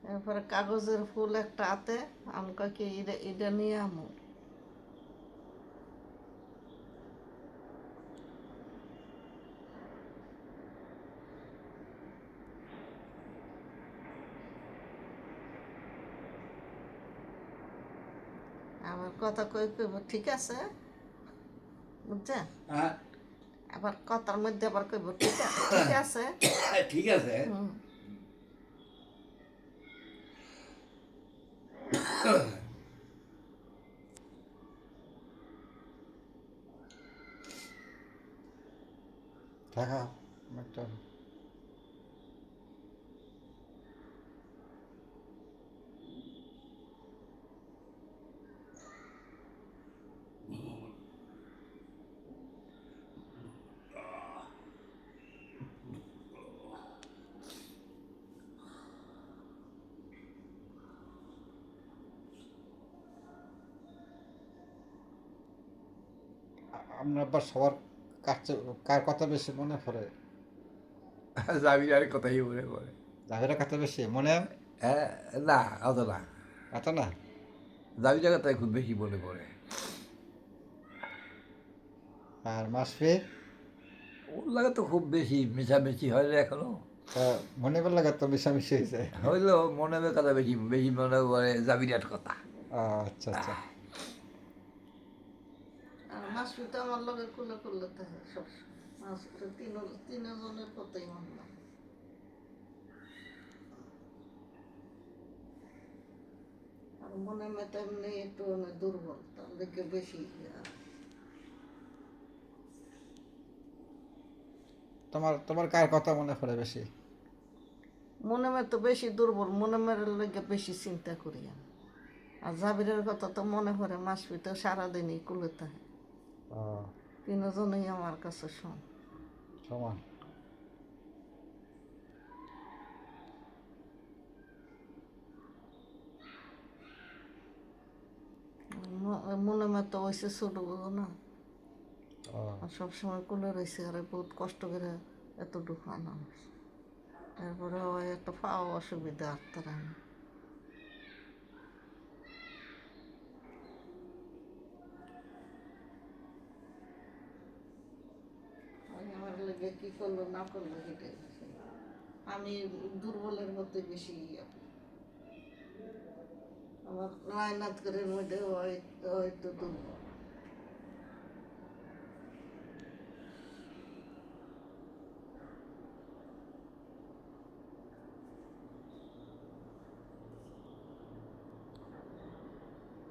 এরপরে কাগজের ফুল একটা হাতে আমাকে কি এটা নিয়ে আমু আমার কথা কই কইব ঠিক আছে বুঝছেন আবার কথার মধ্যে আবার কইব ঠিক আছে ঠিক আছে ঠিক আছে। দেখা একটা আপনার আবার সবার কাছে কার কথা বেশি মনে পড়ে? জামিলার কথাই মনে পড়ে। জাভেদের কথা বেশি মনে? হ্যাঁ, না অত না, এত না? জামিলার কথাই খুব বেশি মনে পড়ে। আর মাসফি? ওর লাগে তো খুব বেশি মেশামেশি হয় না এখনো। তা মনে করলে তো মিশামিশি হয়েছে। হইলেও মনে হবে কথা বেশি বেশি মনে পড়ে জামিলার কথা। আচ্ছা আচ্ছা। আর মাসুদ তো আমার লগে কুলে কুলে থাকে সবসময় মাসুদ তিনজনের কথাই মনে হয় আর মনে মেতে এমনি একটু দুর্বল তার দিকে বেশি তোমার তোমার কার কথা মনে পড়ে বেশি? মনে মেতে বেশি দুর্বল মনে মেরে লেগে বেশি চিন্তা করি আমি আর জাবিরের কথা তো মনে পড়ে মাসুদ তো সারাদিনই কুলে থাকে তিনজনেই আমার কাছে শোন সমান। মনে মেতে হয়েছে ছোট বুঝো না আর সবসময় কোলে রয়েছে আর বহুত কষ্ট করে এতটুকু আনা হয়েছে তারপরে ওই একটা পাওয়া অসুবিধা আর তারা আমার লেগে কি করলো না করলো সেটাই আমি দুর্বলের মধ্যে বেশি আমার রায়নাথ করে মধ্যে হয়তো দুর্বল